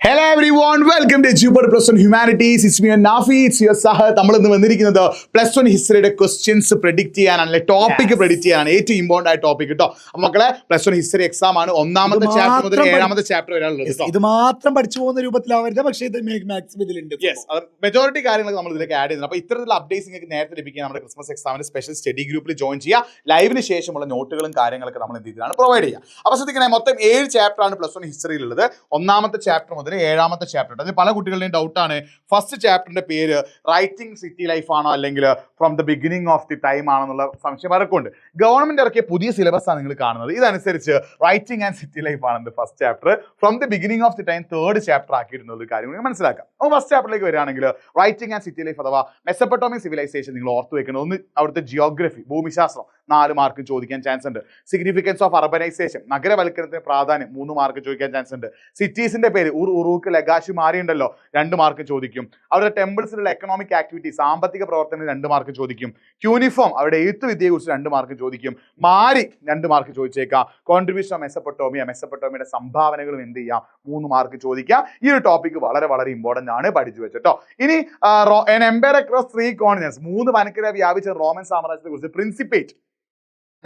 Hello everyone, welcome to Jupiter Plus One Humanities. It's me and Nafi, it's your Sahat. നമ്മൾ ഇന്ന് വന്നിരിക്കുന്നത് plus one ഹിസ്റ്ററിയുടെ questions predict ചെയ്യാനാണ്, topic predict ചെയ്യാനാണ്. ഏറ്റവും important ആയ topic കേട്ടോ മക്കളെ. പ്ലസ് വൺ ഹിസ്റ്ററി എക്സാം ആണ്. ഒന്നാമത്തെ ചാപ്റ്റർ മുതൽ ഏഴാമത്തെ ചാപ്റ്റർ വരാനുള്ളത്. ഇത് മാത്രം പഠിച്ചു പോകുന്ന രൂപത്തിലാവരുത്, പക്ഷേ ഇത് മാക്സിമം ഇതിലുണ്ട്. മെജോറിറ്റി കാര്യങ്ങൾ നമ്മൾ ഇതിലേക്ക് ആഡ് ചെയ്യുന്നത്. അപ്പോൾ ഇത്തരത്തിലുള്ള അപ്ഡേറ്റ്സ് നിങ്ങൾക്ക് നേരത്തെ ലഭിക്കുക നമ്മുടെ ക്രിസ്മസ് എക്സാമിന്റെ സ്പെഷ്യൽ സ്റ്റഡി ഗ്രൂപ്പിൽ ജോയിൻ ചെയ്യുക. ലൈവിന് ശേഷമുള്ള നോട്ടുകളും കാര്യങ്ങളൊക്കെ നമ്മൾ എന്ത് ചെയ്തിട്ടാണ് പ്രൊവൈഡ് ചെയ്യുക. അപ്പോൾ ശ്രദ്ധിക്കണേ, മൊത്തം 7 ചാപ്റ്റർ ആണ് പ്ലസ് വൺ ഹിസ്റ്ററിയിലുള്ളത്. ഒന്നാമത്തെ ചാപ്റ്റർ മുതൽ ഏഴാമത്തെ ചാപ്റ്റർ. അതിൽ പല കുട്ടികളുടെയും ഡൗട്ടാണ്, ഫസ്റ്റ് ചാപ്റ്ററിന്റെ പേര് റൈറ്റിംഗ് സിറ്റി ലൈഫ് ആണോ അല്ലെങ്കിൽ from the beginning of the time ആണെന്നുള്ള സംശയം പലർക്കുണ്ട്. ഗവൺമെന്റ് ഇറക്കിയ പുതിയ സിലബസ് ആണ് നിങ്ങൾ കാണുന്നത്. ഇതനുസരിച്ച് റൈറ്റിംഗ് ആൻഡ് സിറ്റി ലൈഫ് ആണ് first chapter. From the beginning of the time third chapter ആക്കിയിരുന്ന ഒരു കാര്യം നിങ്ങൾ മനസ്സിലാക്കാം. അപ്പോൾ ഫസ്റ്റ് ചാപ്റ്ററിലേക്ക് വരികയാണെങ്കിൽ റൈറ്റിംഗ് ആൻഡ് സിറ്റി ലൈഫ് അഥവാ മെസപ്പൊട്ടോമിയൻ സിവിലൈസേഷൻ നിങ്ങൾ ഓർത്ത് വെക്കണം. ഒന്ന് അവിടുത്തെ ജിയോഗ്രഫി, ഭൂമിശാസ്ത്രം 4 മാർക്ക് ചോദിക്കാൻ ചാൻസ് ഉണ്ട്. സിഗ്നിഫിക്കൻസ് ഓഫ് അർബനൈസേഷൻ, നഗരവൽക്കരണത്തിന് പ്രാധാന്യം 3 മാർക്ക് ചോദിക്കാൻ ചാൻസ് ഉണ്ട്. സിറ്റീസിന്റെ പേര് ഉറൂക്ക്, ലഗാഷ്, മാരി ഉണ്ടല്ലോ, 2 മാർക്ക് ചോദിക്കും. അവരുടെ ടെമ്പിൾസിലുള്ള എക്കണോമിക് ആക്ടിവിറ്റി, സാമ്പത്തിക പ്രവർത്തനം 2 മാർക്ക് ചോദിക്കും. യൂണിഫോം, അവരുടെ എഴുത്ത് വിദ്യയെ കുറിച്ച് 2 മാർക്ക് ചോദിക്കും. മാരി 2 മാർക്ക് ചോദിച്ചേക്കാം. കോൺട്രിബ്യൂഷൻ ഓഫ് മെസപ്പൊട്ടോമിയയുടെ സംഭാവനകളും എന്ത് ചെയ്യാം 3 മാർക്ക് ചോദിക്കാം. ഈ ഒരു ടോപ്പിക് വളരെ വളരെ ഇമ്പോർട്ടന്റ് ആണ്, പഠിച്ചു വെച്ചിട്ടോ. ഇനി എംപയർ അക്രോസ് 3 കോണ്ടിനെന്റ്സ്, 3 വൻകര വ്യാപിച്ച റോമൻ സാമ്രാജ്യത്തെ കുറിച്ച് പ്രിൻസിപ്പേറ്റ്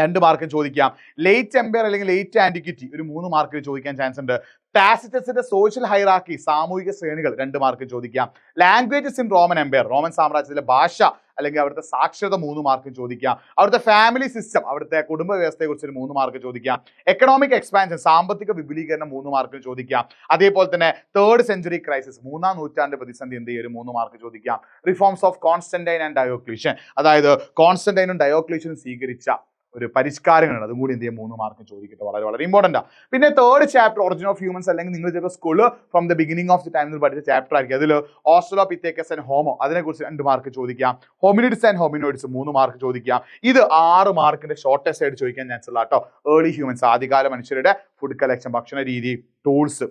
2 മാർക്ക് ചോദിക്കാം. ലേറ്റ് എംപയർ അല്ലെങ്കിൽ ലേറ്റ് ആന്റിക്വിറ്റി ഒരു 3 മാർക്ക് ചോദിക്കാൻ ചാൻസ് ഉണ്ട്. ടാസിറ്റസിന്റെ സോഷ്യൽ ഹൈറാർക്കി, സാമൂഹിക ശ്രേണികൾ 2 മാർക്ക് ചോദിക്കാം. Languages in Roman empire, Roman സാമ്രാജ്യത്തിലെ ഭാഷ അല്ലെങ്കിൽ അവിടുത്തെ സാക്ഷരത 3 മാർക്ക് ചോദിക്കാം. അവിടുത്തെ ഫാമിലി സിസ്റ്റം, അവിടുത്തെ കുടുംബ വ്യവസ്ഥയെ കുറിച്ച് 3 മാർക്ക് ചോദിക്കാം. എക്കണോമിക് എക്സ്പാൻഷൻ, സാമ്പത്തിക വിപുലീകരണം 3 മാർക്ക് ചോദിക്കാം. അതേപോലെ തന്നെ 3rd സെഞ്ചുറി ക്രൈസിസ്, 3-ാം നൂറ്റാണ്ട് പ്രതിസന്ധി എന്ത് ചെയ്യും 3 മാർക്ക് ചോദിക്കാം. Reforms of Constantine and Diocletian, അതായത് കോൺസ്റ്റന്റൈനും ഡയോക്ലീഷ്യനും സ്വീകരിച്ച ഒരു പരിഷ്കാരങ്ങളാണ്, അതും കൂടി എന്ത് ചെയ്യും 3 മാർക്ക് ചോദിക്കട്ടെ. വളരെ വളരെ ഇമ്പോർട്ടൻ്റ് ആണ്. പിന്നെ 3rd chapter origin of humans, അല്ലെങ്കിൽ നിങ്ങൾ ചിലപ്പോൾ സ്കൂളിൽ from the beginning of the time എന്ന് പഠിച്ച ചാപ്റ്റർ ആയിരിക്കും. അതിൽ ഓസ്ട്രലോപിത്തേക്കസ് ആൻഡ് ഹോമോ അതിനെക്കുറിച്ച് 2 മാർക്ക് ചോദിക്കാം. ഹോമിനിഡ്സ് ആൻഡ് ഹോമിനോയിഡ്സ് 3 മാർക്ക് ചോദിക്കാം. ഇത് 6 മാർക്കിന്റെ ഷോർട്ടസ്റ്റ് ആയിട്ട് ചോദിക്കാൻ ചാൻസ് ഉള്ള കേട്ടോ. ഏർലി ഹ്യൂമൻസ്, ആദ്യകാല മനുഷ്യരുടെ ഫുഡ് കളക്ഷൻ, ഭക്ഷണ രീതി, ടൂൾസ്,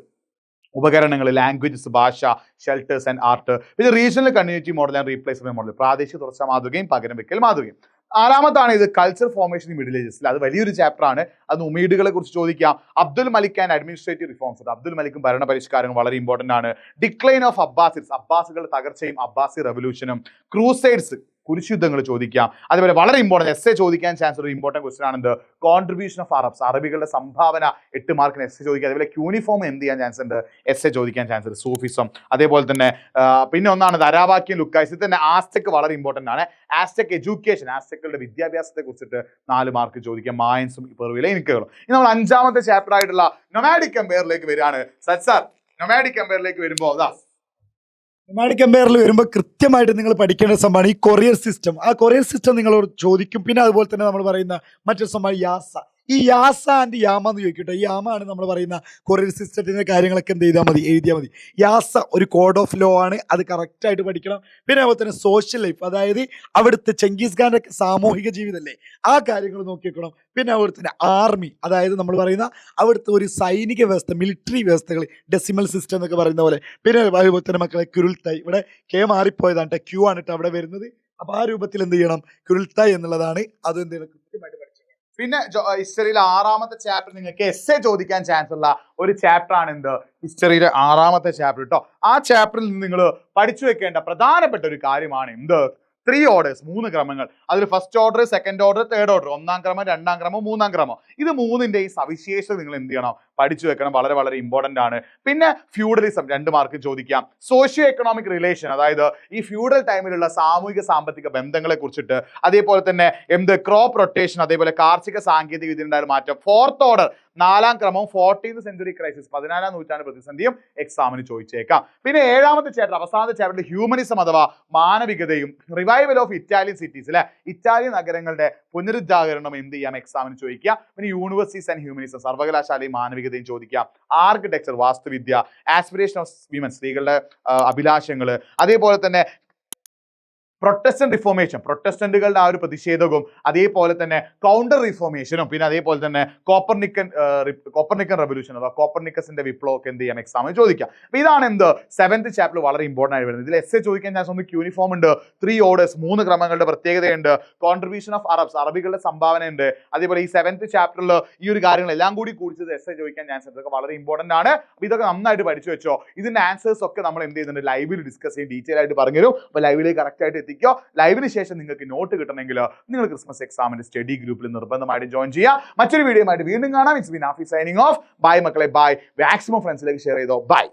ഉപകരണങ്ങൾ, ലാംഗ്വേജസ്, ഭാഷ, ഷെൽട്ടേഴ്സ് ആൻഡ് ആർട്ട്. പിന്നെ regional community model and replacement model, പ്രാദേശിക തുടർച്ച മാതൃകയും പകരം വെക്കൽ മാതൃകയും. 4ാമത്താണ് ഇത് കൾച്ചർ ഫോർമേഷൻ ഇൻ മിഡിൽ ഏജസിൽ, അത് വലിയൊരു ചാപ്റ്റർ ആണ്. അത് ഉമീഡുകളെ കുറിച്ച് ചോദിക്കാം. Abdul Malik and administrative reforms, Abdul മലിക്കും ഭരണ പരിഷ്കാരങ്ങൾ വളരെ ഇമ്പോർട്ടന്റ് ആണ്. ഡിക്ലൈൻ ഓഫ് അബ്ബാസിഡ്സ്, അബ്ബാസുകളുടെ തകർച്ചയും അബ്ബാസി റെവല്യൂഷനും. ക്രൂസൈഡ്സ്, കുരിശുദ്ധങ്ങൾ ചോദിക്കാം. അതുപോലെ വളരെ ഇമ്പോർട്ടൻറ്റ് എസ്സേ ചോദിക്കാൻ ചാൻസ് ഒരു ഇമ്പോർട്ടൻറ്റ് ക്വസ്റ്റൻ ആണ്. കോൺട്രിബ്യൂഷൻ ഓഫ് അറബ്സ്, അറബികളുടെ സംഭാവന 8 മാർക്കിന് എസ്സേ ചോദിക്കാം. അതുപോലെ യൂണിഫോം എന്ത് ചെയ്യാൻ ചാൻസ് ഉണ്ട്, എസ്സേ ചോദിക്കാൻ ചാൻസ് ഉണ്ട്. സൂഫിസം, അതേപോലെ തന്നെ പിന്നെ ഒന്നാണ് ധരാവാക്യം, ലുക്കായ്സ്. ഇത് തന്നെ ആസ്ടെക് വളരെ ഇമ്പോർട്ടൻ്റ് ആണ്. ആസ്ടെക് എഡ്യൂക്കേഷൻ, ആസ്ടെക്കുകളുടെ വിദ്യാഭ്യാസത്തെ കുറിച്ചിട്ട് 4 മാർക്ക് ചോദിക്കാം. മായൻസും പെറുവിലെ ഇൻകകളും. ഇനി നമ്മൾ 5ാമത്തെ ചാപ്റ്റർ ആയിട്ടുള്ള നൊമാഡിക് എംപയറിലേക്ക് വരികയാണ്. സർ നൊമാഡിക് എംപയറിലേക്ക് വരുമ്പോൾ നൊമാഡിക് എംപയറിൽ വരുമ്പോൾ കൃത്യമായിട്ട് നിങ്ങൾ പഠിക്കേണ്ട സംഭവമാണ് ഈ കൊറിയർ സിസ്റ്റം. ആ കൊറിയർ സിസ്റ്റം നിങ്ങളോട് ചോദിക്കും. പിന്നെ അതുപോലെ തന്നെ നമ്മൾ പറയുന്ന മറ്റൊരു സംഭവം യാസ. ഈ യാസ ആൻഡ് യാമ എന്ന് ചോദിക്കട്ടെ. ഈ യാമ ആണ് നമ്മൾ പറയുന്ന കൊറിയർ സിസ്റ്റത്തിൻ്റെ കാര്യങ്ങളൊക്കെ എന്ത് ചെയ്താൽ മതി, എഴുതിയാൽ മതി. യാസ ഒരു കോഡ് ഓഫ് ലോ ആണ്, അത് കറക്റ്റായിട്ട് പഠിക്കണം. പിന്നെ അതുപോലെ തന്നെ സോഷ്യൽ ലൈഫ്, അതായത് അവിടുത്തെ ചെങ്കിസ് ഖാൻ്റെ സാമൂഹിക ജീവിതമല്ലേ, ആ കാര്യങ്ങൾ നോക്കിയേക്കണം. പിന്നെ അതുപോലെ തന്നെ ആർമി, അതായത് നമ്മൾ പറയുന്ന അവിടുത്തെ ഒരു സൈനിക വ്യവസ്ഥ, മിലിറ്ററി വ്യവസ്ഥകൾ, ഡെസിമൽ സിസ്റ്റം എന്നൊക്കെ പറയുന്ന പോലെ. പിന്നെ അതുപോലെ തന്നെ മക്കളെ കുരുൾത്തായ്, ഇവിടെ മാറിപ്പോയതാണ് കേട്ടോ, ക്യൂ ആണ് കേട്ടോ അവിടെ വരുന്നത്. അപ്പോൾ ആ രൂപത്തിൽ എന്ത് ചെയ്യണം, കുരുൾത്തായ് എന്നുള്ളതാണ്. അത് എന്ത് ചെയ്യണം, കൃത്യമായിട്ട്. പിന്നെ ഹിസ്റ്ററിയിലെ 6ാമത്തെ ചാപ്റ്റർ നിങ്ങൾക്ക് എസ്സേ ചോദിക്കാൻ ചാൻസ് ഉള്ള ഒരു ചാപ്റ്റർ ആണ് എന്ത്, ഹിസ്റ്ററിയിലെ 6ാമത്തെ ചാപ്റ്റർ കേട്ടോ. ആ ചാപ്റ്ററിൽ നിന്ന് നിങ്ങൾ പഠിച്ചു വെക്കേണ്ട പ്രധാനപ്പെട്ട ഒരു കാര്യമാണ് എന്ത്, 3 ഓർഡേഴ്സ്, 3 ക്രമങ്ങൾ. അതിൽ first order, second order, third order, 1ാം ക്രമം, 2ാം ക്രമം, 3ാം ക്രമം. ഇത് 3ന്റെയും സവിശേഷത നിങ്ങൾ എന്ത് ചെയ്യണം, പഠിച്ചു വെക്കണം. വളരെ വളരെ ഇമ്പോർട്ടന്റ് ആണ്. പിന്നെ ഫ്യൂഡലിസം 2 മാർക്ക് ചോദിക്കാം. സോഷ്യോ എക്കണോമിക് റിലേഷൻ, അതായത് ഈ ഫ്യൂഡൽ ടൈമിലുള്ള സാമൂഹിക സാമ്പത്തിക ബന്ധങ്ങളെ കുറിച്ചിട്ട്. അതേപോലെ തന്നെ ക്രോപ്പ് റൊട്ടേഷൻ, അതേപോലെ കാർഷിക സാങ്കേതിക വിദ്യയുടെ മാറ്റം. 4th ഓർഡർ 4ാം ക്രമം, 14th സെഞ്ചുറി ക്രൈസിസ്, 14ാം നൂറ്റാണ്ട് പ്രതിസന്ധിയും എക്സാമിന് ചോദിച്ചേക്കാം. പിന്നെ 7ാമത്തെ ചാപ്റ്റർ, അവസാനത്തെ ചാപ്റ്റർ ഹ്യൂമനിസം അഥവാ മാനവികതയും. റിവൈവൽ ഓഫ് ഇറ്റാലിയൻ സിറ്റീസ്, അല്ലെ, ഇറ്റാലിയൻ നഗരങ്ങളുടെ പുനരുദ്ധാകരണം എന്ത് ചെയ്യാം, എക്സാമിന് ചോദിക്കാം. പിന്നെ യൂണിവേഴ്സിറ്റീസ് ആൻഡ് ഹ്യൂമനിസം, സർവകലാശാലയും മാനവികതയും ചോദിക്കാം. ആർക്കിടെക്ചർ, വാസ്തുവിദ്യ. ആസ്പിറേഷൻ ഓഫ് വിമൻ, സ്ത്രീകളുടെ അഭിലാഷങ്ങൾ. അതേപോലെ തന്നെ പ്രൊട്ടസ്റ്റന്റ് റിഫോർമേഷൻ, പ്രൊട്ടസ്റ്റന്റുകളുടെ ആ ഒരു പ്രതിഷേധവും അതേപോലെ തന്നെ കൗണ്ടർ റിഫോർമേഷനും പിന്നെ അതേപോലെ തന്നെ കോപ്പർനിക്കൻ റെവല്യൂഷൻ അഥവാ കോപ്പർനിക്കസിന്റെ വിപ്ലവമൊക്കെ എന്ത് ചെയ്യാം എക്സാമിന് ചോദിക്കാം. അപ്പൊ ഇതാണ് എന്ത് 7th ചാപ്റ്റർ വളരെ ഇമ്പോർട്ടന്റ് ആയി വരുന്നത്. ഇതിൽ എസ് ചോദിക്കാൻ ചാൻസ് ഒന്ന് യൂണിഫോം ഉണ്ട്, 3 ഓർഡേഴ്സ് 3 ക്രമങ്ങളുടെ പ്രത്യേകതയുണ്ട്, കോൺട്രിബ്യൂഷൻ ഓഫ് അറബ്സ് അറബികളുടെ സംഭാവന ഉണ്ട്, അതേപോലെ ഈ 7th ചാപ്റ്ററിൽ ഈ ഒരു കാര്യങ്ങളെല്ലാം കൂടി കൂടിച്ചത് എസ് ചോദിക്കാൻ ചാൻസ് ഉണ്ട്. ഇതൊക്കെ വളരെ ഇമ്പോർട്ടന്റ് ആണ്. അപ്പൊ ഇതൊക്കെ നന്നായിട്ട് പഠിച്ചു വെച്ചോ. ഇതിന്റെ ആൻസേഴ്സ് ഒക്കെ നമ്മൾ എന്ത് ചെയ്യുന്നുണ്ട്, ലൈവിൽ ഡിസ്കസ് ചെയ്യും, ഡീറ്റെയിൽ ആയിട്ട് പറഞ്ഞുതരും. അപ്പൊ ലൈവിലേക്ക് കറക്റ്റ് ആയിട്ട് എത്തിക്കോ. ലൈവിന് ശേഷം നിങ്ങൾക്ക് നോട്ട് കിട്ടണമെങ്കിൽ നിങ്ങൾ ക്രിസ്മസ് എക്സാമിന്റെ സ്റ്റഡി ഗ്രൂപ്പിൽ നിർബന്ധമായിട്ട് ജോയിൻ ചെയ്യുക. മറ്റൊരു വീഡിയോ ആയിട്ട് വീണ്ടും കാണാം. It's been Nafi signing off. Bye മക്കളെ, ബൈ. മാക്സിമം ഫ്രണ്ട്സിലേക്ക് ഷെയർ ചെയ്തോ. ബൈ.